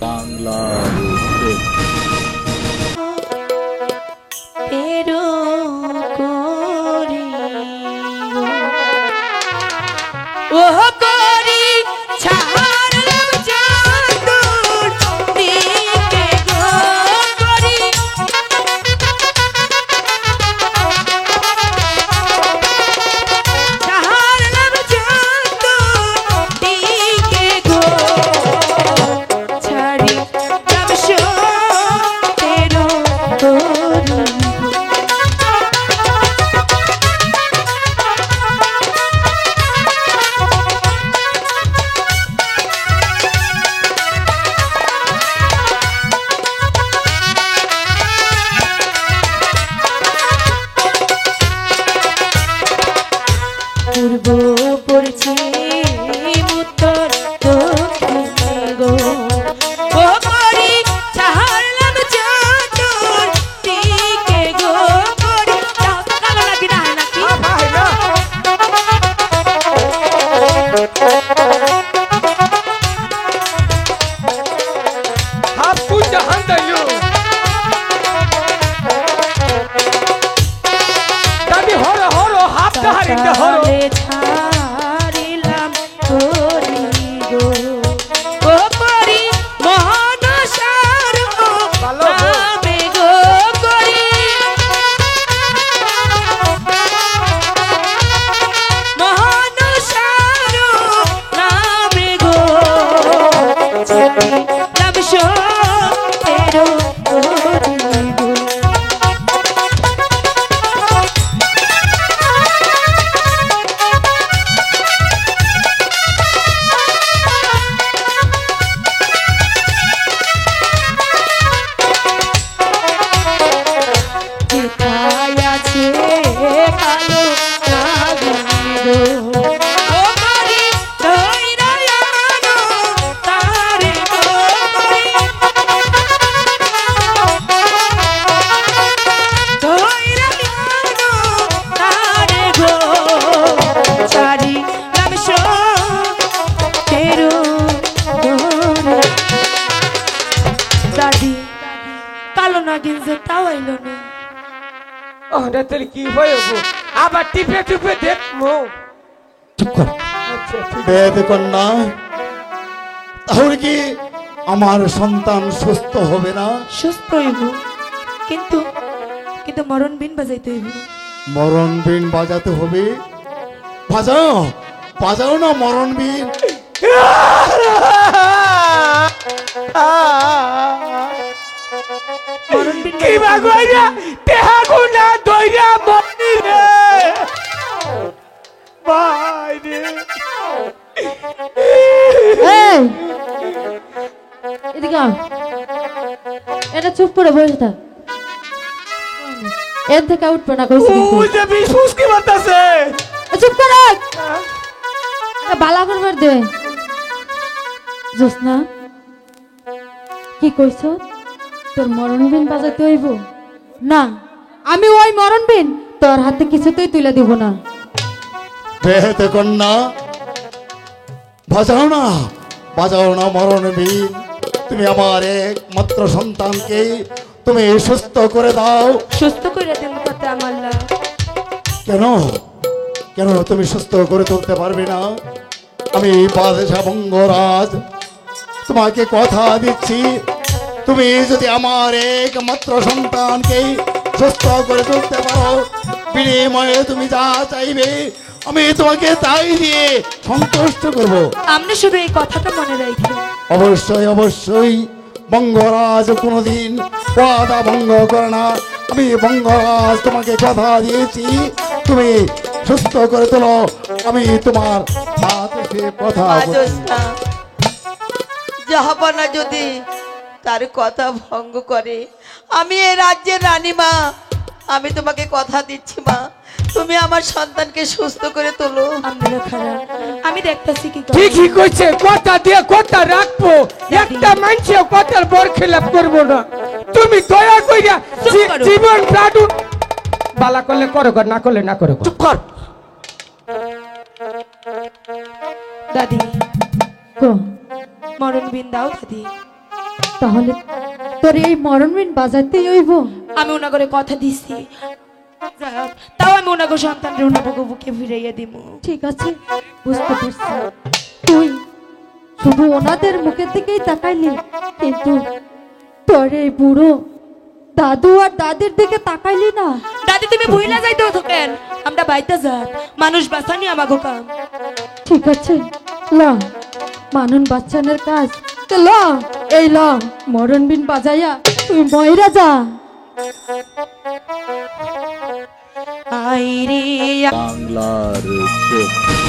বাংলাদেশে। তেরো করি ও করি ছাড়লাম চাঁদুর দিকে গো করি ছাড়লাম চাঁদুর দিকে গো ছাড়ি যাবশো তেরো করি পূর্ব পশ্চিম উত্তর দক্ষিণ গো ও করি ছাড়লাম চাঁদুর দিকে গো করি যাও তো কালো লাগি না নাকি হাফু জাহান দাইলো দাদি হরো হরো হাফ জাহারিতে হরো তাহলে ছাড়িলাম করি গো ও করি মহানসার ভালো গো। নামে গো করি মহানসার নামে গো ছাড়িলাম তেরো করি গো কোথায় আছে কালো নাগিনী গো ও করি দৈরায়ানো তারে গো করি দৈরায়ানো তারে গো ছাড়ি লামশো তেরো গো দাদি কালো নাগিন যে তাও আইলো না ও তাহলে কি হইব আবার টিপে টিপে দেখমু চুপ কর আচ্ছা ঠিক বেদ কন্যা, তাহলে কি আমার সন্তান সুস্থ হবে না? সুস্থ হইব কিন্তু কিন্তু মরণ বিন বাজাইতে হইব মরণ বিন বাজাতে হবে। বাজাও বাজাও না মরণ বিন। মরণ বিন কি বাগইরা তেহা গুনা দইরা মনি রে ভাই রে এই এদিকে আয়। এটা চুপ করে বসে থাক, এর থেকে উঠবে না কইছি কিন্তু। ও যে বিশুস কি বাতাছে চুপ কর এটা বালা করবার দে। জোসনা কি কইছ, তোর মরণ বিন বাজাইতে হইব না? আমি ওই মরণ বিন তোর হাতে কিছুতেই তুলে দিব না। বেদ কন্যা, বাজাও না বাজাও না মরণ বিন। তুমি আমার একমাত্র সন্তানকে তুমি সুস্থ করে দাও। সুস্থ করে দেন কথা আমার লাভ কেন কেন তুমি সুস্থ করে তুলতে পারবে না? আমি বাদশাহ বঙ্গরাজ তোমাকে কথা দিচ্ছি, তুমি যদি আমার একমাত্র সন্তানকে সুস্থ করে তুলতে পারো, বিনিময়ে তুমি যা চাইবে আমি তোমাকে তাই দিয়ে সন্তুষ্ট করব। আপনি শুধু এই কথাটা মনে রাখবেন। অবশ্যই অবশ্যই, বঙ্গরাজ কোনোদিন কথা ভঙ্গ করে না। আমি বঙ্গরাজ তোমাকে কথা দিয়েছি, তুমি সুস্থ করে তোলো। আমি তোমার সাথে সে কথা বলছি। মাজস্তা জাহাপানা যদি তার কথা ভঙ্গ করে, আমি এই রাজ্যের রানী মা, আমি তোমাকে কথা দিচ্ছি মা, তুমি আমার সন্তানকে সুস্থ করে তোলো। আপনারা খারাপ, আমি দেখতেছি কি করে। ঠিকই কইছে, কথা দিয়ে কথা রাখবো, একটা মানুষে কথার বর খেলাপ করবো না। তুমি দয়া কইরা চুপ করো। জীবন প্রাণু বালা করলে করো, না করলে না করো। চুপ কর। দাদি কো মরণ বিন দাও দাদি। তাহলে তোর এই মরণ বিন বাজাইতেই হইব। আমি ওনাগরে কথা দিছি, যাক, তাও আমি ওনাগো সন্তানের ওনাগো বুকে ফিরাইয়া দিব। ঠিক আছে, বুঝতে পারছি। তুই শুধু ওনাদের মুখের দিকেই তাকাইলি, কিন্তু তোর এই বুড়ো দাদু আর দাদির দিকে তাকাইলি না। দাদি তুমি ভুইলা যাইতেও থাকেন, আমরা বাইতে যাক, মানুষ বাঁচানি আমাগো কাম। ঠিক আছে, ল মানুন বাচ্চানের কাজ তো ল, এই ল মরণ বিন বাজাইয়া তুই ময়রা যা। আইরে বাংলার চোখ।